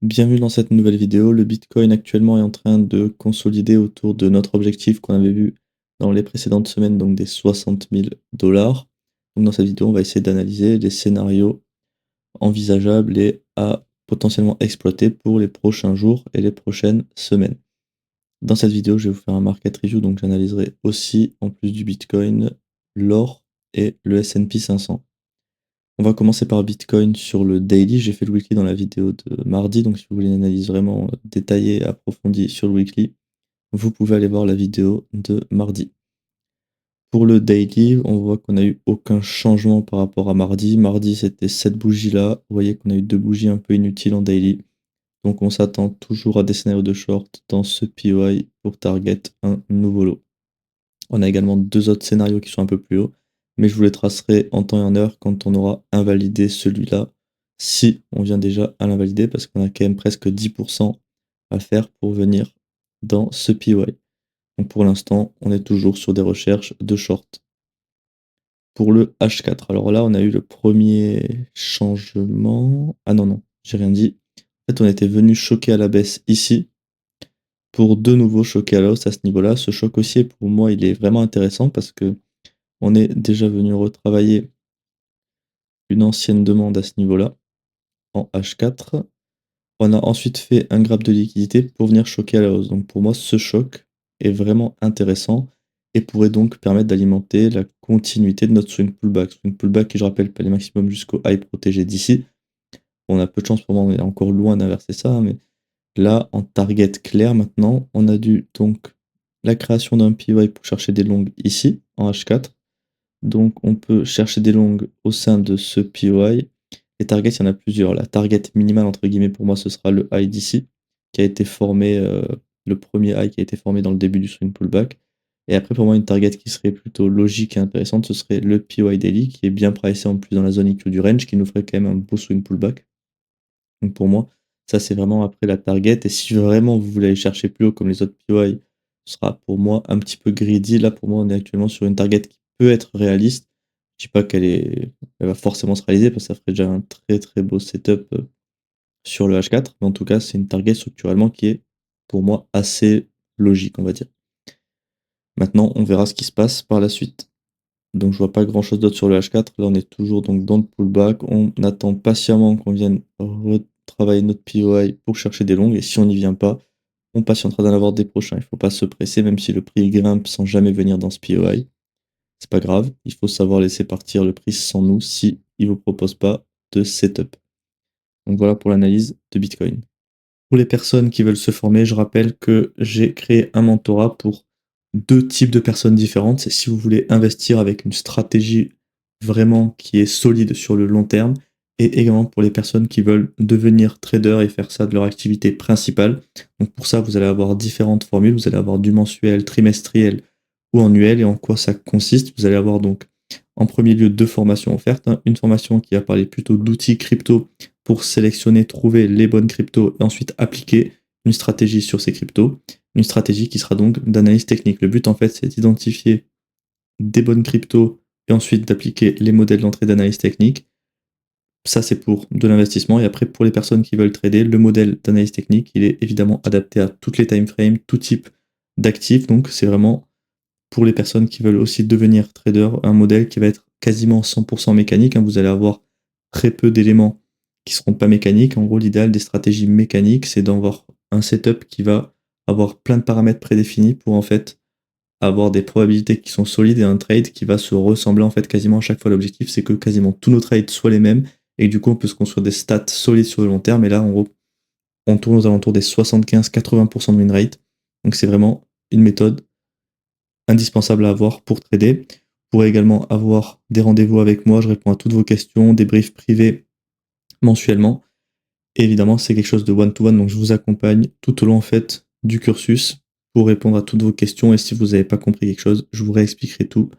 Bienvenue dans cette nouvelle vidéo. Le Bitcoin actuellement est en train de consolider autour de notre objectif qu'on avait vu dans les précédentes semaines, donc des 60 000 dollars. Donc dans cette vidéo, on va essayer d'analyser les scénarios envisageables et à potentiellement exploiter pour les prochains jours et les prochaines semaines. Dans cette vidéo, je vais vous faire un market review, donc j'analyserai aussi, en plus du Bitcoin, l'or et le S&P 500. On va commencer par Bitcoin sur le daily. J'ai fait le weekly dans la vidéo de mardi, donc si vous voulez une analyse vraiment détaillée et approfondie sur le weekly, vous pouvez aller voir la vidéo de mardi. Pour le daily, on voit qu'on n'a eu aucun changement par rapport à mardi. Mardi, c'était cette bougie-là. Vous voyez qu'on a eu deux bougies un peu inutiles en daily. Donc on s'attend toujours à des scénarios de short dans ce POI pour target un nouveau lot. On a également deux autres scénarios qui sont un peu plus hauts, mais je vous les tracerai en temps et en heure quand on aura invalidé celui-là, si on vient déjà à l'invalider, parce qu'on a quand même presque 10% à faire pour venir dans ce PY. Donc pour l'instant, on est toujours sur des recherches de short. Pour le H4, alors là, on a eu le premier changement. Ah non, non, j'ai rien dit. En fait, on était venu choquer à la baisse ici, pour de nouveau choquer à la hausse à ce niveau-là. Ce choc haussier, pour moi, il est vraiment intéressant parce que on est déjà venu retravailler une ancienne demande à ce niveau-là, en H4. On a ensuite fait un grab de liquidité pour venir choquer à la hausse. Donc pour moi, ce choc est vraiment intéressant et pourrait donc permettre d'alimenter la continuité de notre swing pullback. Swing pullback qui, je rappelle, peut aller maximum jusqu'au high protégé d'ici. On a peu de chance pour moi, on est encore loin d'inverser ça, hein, mais là, en target clair maintenant, on a dû donc la création d'un PY pour chercher des longues ici, en H4. Donc on peut chercher des longues au sein de ce POI. Les targets, il y en a plusieurs. La target minimale, entre guillemets, pour moi, ce sera le high d'ici, qui a été formé, le premier high qui a été formé dans le début du swing pullback. Et après, pour moi, une target qui serait plutôt logique et intéressante, ce serait le POI daily, qui est bien pricé en plus dans la zone IQ du range, qui nous ferait quand même un beau swing pullback. Donc pour moi, ça c'est vraiment après la target. Et si vraiment vous voulez aller chercher plus haut comme les autres POI, ce sera pour moi un petit peu greedy. Là pour moi on est actuellement sur une target qui peut être réaliste. Je dis pas elle va forcément se réaliser parce que ça ferait déjà un très très beau setup sur le H4. Mais en tout cas c'est une target structurellement qui est pour moi assez logique on va dire. Maintenant on verra ce qui se passe par la suite. Donc je vois pas grand chose d'autre sur le H4. Là on est toujours donc dans le pullback. On attend patiemment qu'on vienne retravailler notre POI pour chercher des longues. Et si on n'y vient pas, on patientera d'en avoir des prochains. Il faut pas se presser, même si le prix grimpe sans jamais venir dans ce POI. C'est pas grave. Il faut savoir laisser partir le prix sans nous si il vous propose pas de setup. Donc voilà pour l'analyse de Bitcoin. Pour les personnes qui veulent se former, je rappelle que j'ai créé un mentorat pour deux types de personnes différentes. C'est si vous voulez investir avec une stratégie vraiment qui est solide sur le long terme, et également pour les personnes qui veulent devenir trader et faire ça de leur activité principale. Donc pour ça, vous allez avoir différentes formules. Vous allez avoir du mensuel, trimestriel ou annuel. Et en quoi ça consiste? Vous allez avoir donc en premier lieu deux formations offertes, hein. Une formation qui va parler plutôt d'outils crypto pour sélectionner, trouver les bonnes cryptos et ensuite appliquer une stratégie sur ces cryptos. Une stratégie qui sera donc d'analyse technique. Le but en fait c'est d'identifier des bonnes cryptos et ensuite d'appliquer les modèles d'entrée d'analyse technique. Ça c'est pour de l'investissement et après pour les personnes qui veulent trader, le modèle d'analyse technique il est évidemment adapté à toutes les time frames, tout type d'actifs, donc c'est vraiment pour les personnes qui veulent aussi devenir trader, un modèle qui va être quasiment 100% mécanique, hein. Vous allez avoir très peu d'éléments qui seront pas mécaniques. En gros, l'idéal des stratégies mécaniques, c'est d'avoir un setup qui va avoir plein de paramètres prédéfinis pour en fait avoir des probabilités qui sont solides et un trade qui va se ressembler en fait quasiment à chaque fois. L'objectif, c'est que quasiment tous nos trades soient les mêmes et du coup, on peut se construire des stats solides sur le long terme. Et là, en gros, on tourne aux alentours des 75-80% de win rate. Donc, c'est vraiment une méthode indispensable à avoir pour trader. Vous pourrez également avoir des rendez-vous avec moi, je réponds à toutes vos questions, des briefs privés mensuellement. Et évidemment, c'est quelque chose de one-to-one, donc je vous accompagne tout au long en fait du cursus pour répondre à toutes vos questions. Et si vous n'avez pas compris quelque chose, je vous réexpliquerai tout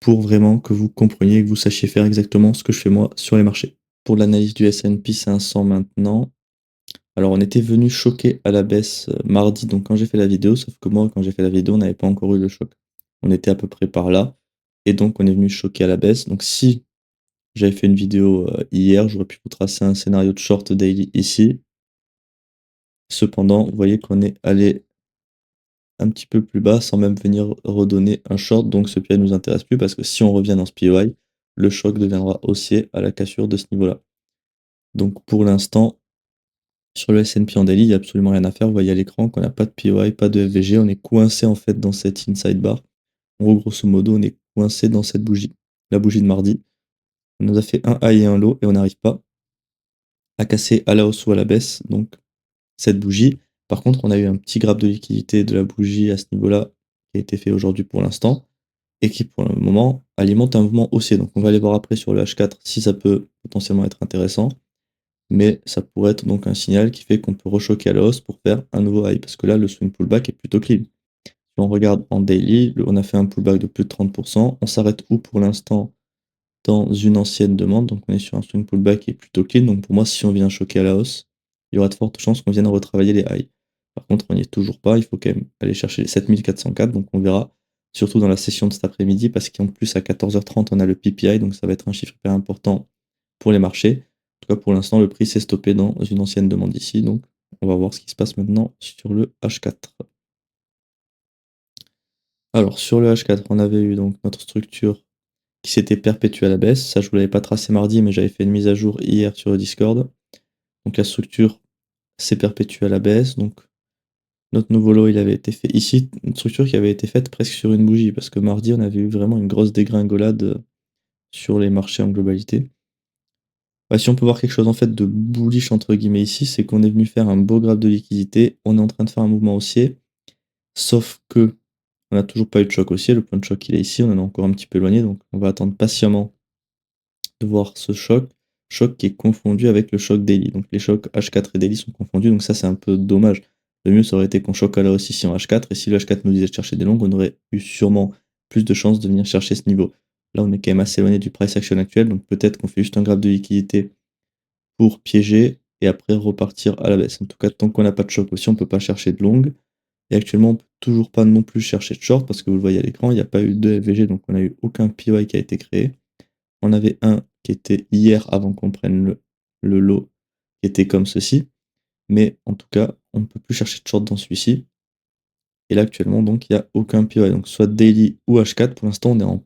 pour vraiment que vous compreniez et que vous sachiez faire exactement ce que je fais moi sur les marchés. Pour l'analyse du S&P 500 maintenant, alors on était venu choquer à la baisse mardi, donc quand j'ai fait la vidéo, sauf que moi quand j'ai fait la vidéo, on n'avait pas encore eu le choc. On était à peu près par là, et donc on est venu choquer à la baisse. Donc si j'avais fait une vidéo hier, j'aurais pu vous tracer un scénario de short daily ici. Cependant, vous voyez qu'on est allé un petit peu plus bas sans même venir redonner un short, donc ce POI ne nous intéresse plus parce que si on revient dans ce POI, le choc deviendra haussier à la cassure de ce niveau-là. Donc pour l'instant, sur le S&P en daily, il n'y a absolument rien à faire. Vous voyez à l'écran qu'on n'a pas de POI, pas de FVG, on est coincé en fait dans cette inside bar. En gros, grosso modo, on est coincé dans cette bougie, la bougie de mardi. On nous a fait un high et un low et on n'arrive pas à casser à la hausse ou à la baisse, donc cette bougie. Par contre, on a eu un petit graphe de liquidité de la bougie à ce niveau-là qui a été fait aujourd'hui pour l'instant et qui pour le moment alimente un mouvement haussier. Donc on va aller voir après sur le H4 si ça peut potentiellement être intéressant, mais ça pourrait être donc un signal qui fait qu'on peut rechoquer à la hausse pour faire un nouveau high, parce que là le swing pullback est plutôt clean. Si on regarde en daily, on a fait un pullback de plus de 30%, on s'arrête où pour l'instant? Dans une ancienne demande, donc on est sur un swing pullback qui est plutôt clean, donc pour moi si on vient choquer à la hausse, il y aura de fortes chances qu'on vienne retravailler les highs. Par contre, on n'y est toujours pas, il faut quand même aller chercher les 7404, donc on verra, surtout dans la session de cet après-midi, parce qu'en plus à 14h30 on a le PPI, donc ça va être un chiffre hyper important pour les marchés. En tout cas pour l'instant le prix s'est stoppé dans une ancienne demande ici, donc on va voir ce qui se passe maintenant sur le H4. Alors sur le H4, on avait eu donc notre structure qui s'était perpétuée à la baisse. Ça, je vous l'avais pas tracé mardi, mais j'avais fait une mise à jour hier sur le Discord. Donc la structure s'est perpétuée à la baisse. Donc notre nouveau lot, il avait été fait ici, une structure qui avait été faite presque sur une bougie, parce que mardi, on avait eu vraiment une grosse dégringolade sur les marchés en globalité. Bah, si on peut voir quelque chose en fait de bullish entre guillemets ici, c'est qu'on est venu faire un beau graphe de liquidité. On est en train de faire un mouvement haussier, sauf que on n'a toujours pas eu de choc haussier. Le point de choc, il est ici, on en est encore un petit peu éloigné, donc on va attendre patiemment de voir ce choc qui est confondu avec le choc daily. Donc les chocs H4 et daily sont confondus, donc ça c'est un peu dommage. Le mieux ça aurait été qu'on choque à la hausse ici en H4, et si le H4 nous disait de chercher des longues, on aurait eu sûrement plus de chances de venir chercher ce niveau. Là on est quand même assez éloigné du price action actuel, donc peut-être qu'on fait juste un graphe de liquidité pour piéger et après repartir à la baisse. En tout cas, tant qu'on n'a pas de choc aussi, on ne peut pas chercher de longue. Et actuellement, on ne peut toujours pas non plus chercher de short parce que vous le voyez à l'écran, il n'y a pas eu de FVG, donc on n'a eu aucun POI qui a été créé. On avait un qui était hier avant qu'on prenne le lot, qui était comme ceci. Mais en tout cas, on ne peut plus chercher de short dans celui-ci. Et là, actuellement, donc, il n'y a aucun POI. Donc, soit daily ou H4. Pour l'instant, on est en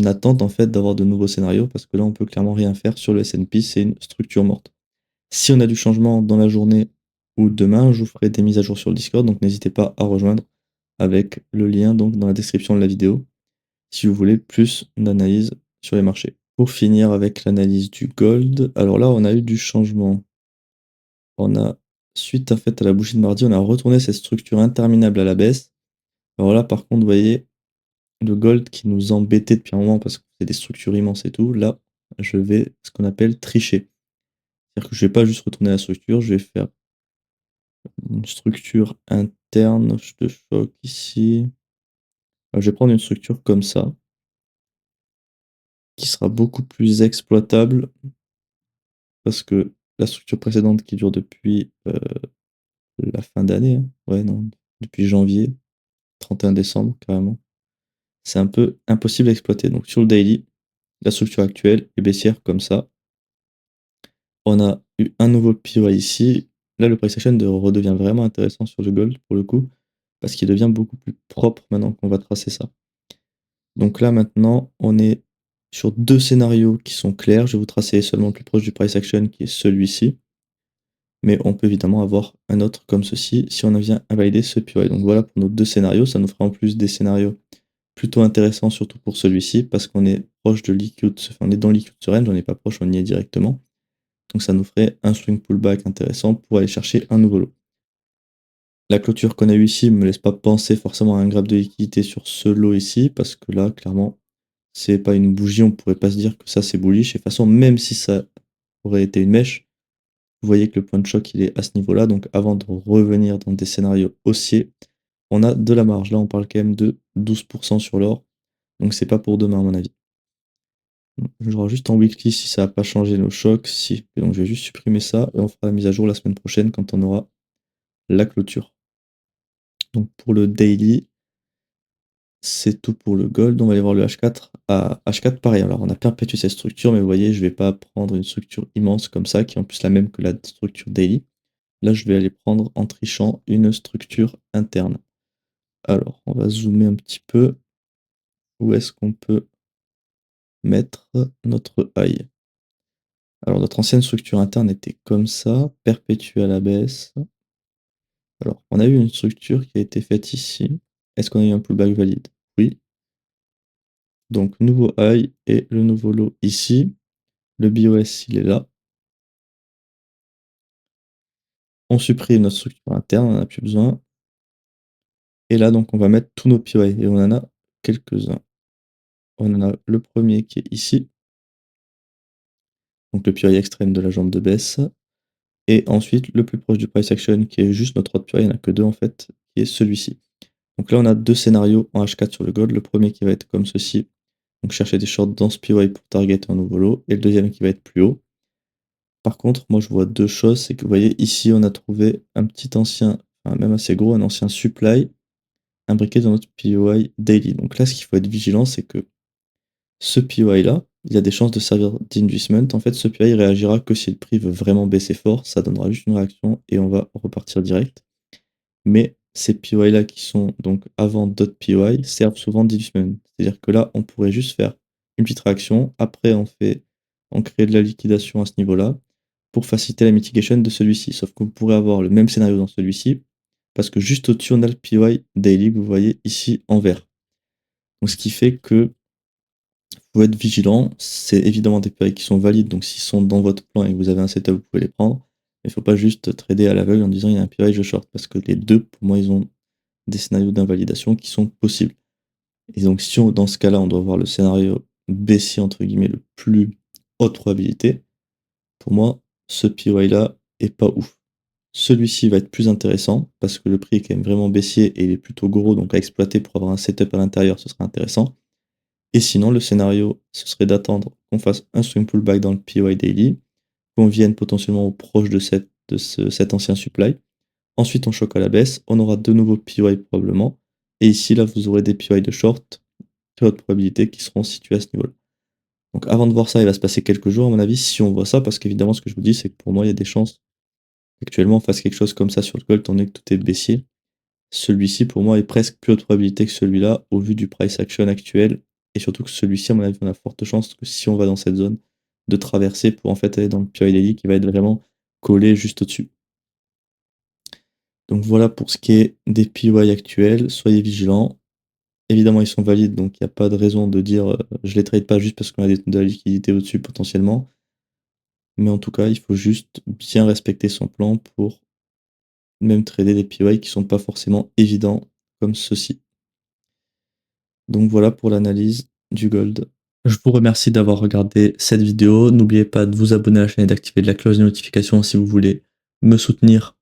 attente, en fait, d'avoir de nouveaux scénarios parce que là, on peut clairement rien faire sur le S&P. C'est une structure morte. Si on a du changement dans la journée ou demain, je vous ferai des mises à jour sur le Discord. Donc, n'hésitez pas à rejoindre avec le lien donc, dans la description de la vidéo si vous voulez plus d'analyse sur les marchés. Pour finir avec l'analyse du gold, alors là, on a eu du changement. On a, suite en fait à la bougie de mardi, on a retourné cette structure interminable à la baisse. Alors là, par contre, vous voyez, le gold qui nous embêtait depuis un moment parce que c'est des structures immenses et tout, là, je vais ce qu'on appelle tricher. C'est-à-dire que je vais pas juste retourner la structure, je vais faire une structure interne de choc ici. Alors, je vais prendre une structure comme ça, qui sera beaucoup plus exploitable parce que la structure précédente qui dure depuis la fin d'année, hein. Ouais, non, depuis janvier, 31 décembre, carrément. C'est un peu impossible à exploiter. Donc sur le daily, la structure actuelle est baissière comme ça. On a eu un nouveau pivot ici. Là, le price action redevient vraiment intéressant sur le gold pour le coup, parce qu'il devient beaucoup plus propre maintenant qu'on va tracer ça. Donc là, maintenant, on est sur deux scénarios qui sont clairs. Je vais vous tracer seulement le plus proche du price action qui est celui-ci. Mais on peut évidemment avoir un autre comme ceci si on vient à valider ce POI. Donc voilà pour nos deux scénarios. Ça nous fera en plus des scénarios plutôt intéressants, surtout pour celui-ci, parce qu'on est proche de liquid, enfin on est dans liquid range, on n'est pas proche, on y est directement. Donc ça nous ferait un swing pullback intéressant pour aller chercher un nouveau lot. La clôture qu'on a eu ici ne me laisse pas penser forcément à un graphe de liquidité sur ce lot ici, parce que là, clairement, c'est pas une bougie, on pourrait pas se dire que ça c'est bullish. Et de toute façon, même si ça aurait été une mèche, vous voyez que le point de choc il est à ce niveau-là. Donc avant de revenir dans des scénarios haussiers, on a de la marge. Là, on parle quand même de 12% sur l'or. Donc c'est pas pour demain, à mon avis. Je vois juste en weekly si ça n'a pas changé nos chocs. Si. Et donc je vais juste supprimer ça et on fera la mise à jour la semaine prochaine quand on aura la clôture. Donc pour le daily, c'est tout pour le gold. On va aller voir le H4. H4, pareil. Alors on a perpétué cette structure, mais vous voyez, je ne vais pas prendre une structure immense comme ça, qui est en plus la même que la structure daily. là, je vais aller prendre en trichant une structure interne. Alors, on va zoomer un petit peu. Où est-ce qu'on peut mettre notre high? Alors, notre ancienne structure interne était comme ça, perpétuée à la baisse. Alors, on a eu une structure qui a été faite ici. Est-ce qu'on a eu un pullback valide? Oui. Donc, nouveau high et le nouveau low ici. Le BOS, il est là. On supprime notre structure interne, on n'en a plus besoin. Et là, donc, on va mettre tous nos POI. Et on en a quelques-uns. On en a le premier qui est ici. Donc, le POI extrême de la jambe de baisse. Et ensuite, le plus proche du price action, qui est juste notre autre POI, il n'y en a que deux en fait, qui est celui-ci. Donc là, on a deux scénarios en H4 sur le gold. Le premier qui va être comme ceci. Donc, chercher des shorts dans ce POI pour target un nouveau low. Et le deuxième qui va être plus haut. Par contre, moi, je vois deux choses. C'est que vous voyez, ici, on a trouvé un petit ancien, enfin, même assez gros, un ancien supply imbriqué dans notre POI daily. Donc là, ce qu'il faut être vigilant, c'est que ce POI là, il y a des chances de servir d'investment. En fait, ce POI réagira que si le prix veut vraiment baisser fort, ça donnera juste une réaction et on va repartir direct. Mais ces POI là qui sont donc avant d'autres POI servent souvent d'investment. C'est-à-dire que là, on pourrait juste faire une petite réaction, après on crée de la liquidation à ce niveau-là pour faciliter la mitigation de celui-ci. Sauf que vous pourrez avoir le même scénario dans celui-ci, parce que juste au-dessus, on a le POI daily que vous voyez ici en vert. Donc ce qui fait que faut être vigilant. C'est évidemment des POI qui sont valides, donc s'ils sont dans votre plan et que vous avez un setup, vous pouvez les prendre. Mais il ne faut pas juste trader à l'aveugle en disant il y a un POI, je short, parce que les deux, pour moi, ils ont des scénarios d'invalidation qui sont possibles. Et donc si dans ce cas-là, on doit voir le scénario baissier, entre guillemets, le plus haute probabilité, pour moi, ce POI-là est pas ouf. Celui-ci va être plus intéressant parce que le prix est quand même vraiment baissier et il est plutôt gros, donc à exploiter pour avoir un setup à l'intérieur, ce serait intéressant. Et sinon, le scénario, ce serait d'attendre qu'on fasse un swing pullback dans le POI daily, qu'on vienne potentiellement au proche de cet ancien supply. Ensuite, on choque à la baisse, on aura de nouveaux POI probablement. Et ici, là, vous aurez des POI de short, très haute probabilité, qui seront situés à ce niveau-là. Donc avant de voir ça, il va se passer quelques jours, à mon avis, si on voit ça, parce qu'évidemment, ce que je vous dis, c'est que pour moi, il y a des chances qu'actuellement, on fasse quelque chose comme ça sur le gold, étant donné que tout est baissier. Celui-ci, pour moi, est presque plus haute probabilité que celui-là, au vu du price action actuel. Et surtout que celui-ci, à mon avis, on a forte chance que si on va dans cette zone, de traverser pour en fait aller dans le POI daily qui va être vraiment collé juste au-dessus. Donc voilà pour ce qui est des POI actuels. Soyez vigilants. Évidemment, ils sont valides, donc il n'y a pas de raison de dire je les trade pas juste parce qu'on a de la liquidité au-dessus potentiellement. Mais en tout cas, il faut juste bien respecter son plan pour même trader des POI qui sont pas forcément évidents comme ceci. Donc voilà pour l'analyse du gold. Je vous remercie d'avoir regardé cette vidéo. N'oubliez pas de vous abonner à la chaîne et d'activer la cloche de notification si vous voulez me soutenir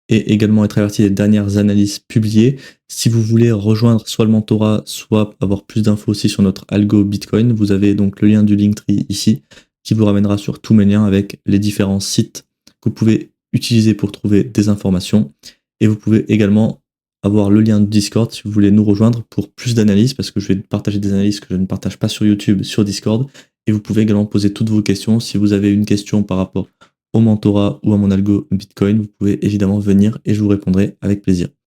et également être averti des dernières analyses publiées. Si vous voulez rejoindre soit le mentorat, soit avoir plus d'infos aussi sur notre algo Bitcoin, vous avez donc le lien du Linktree ici qui vous ramènera sur tous mes liens avec les différents sites que vous pouvez utiliser pour trouver des informations. Et vous pouvez également avoir le lien du Discord si vous voulez nous rejoindre pour plus d'analyses, parce que je vais partager des analyses que je ne partage pas sur YouTube, sur Discord. Et vous pouvez également poser toutes vos questions. Si vous avez une question par rapport au mentorat ou à mon algo Bitcoin, vous pouvez évidemment venir et je vous répondrai avec plaisir.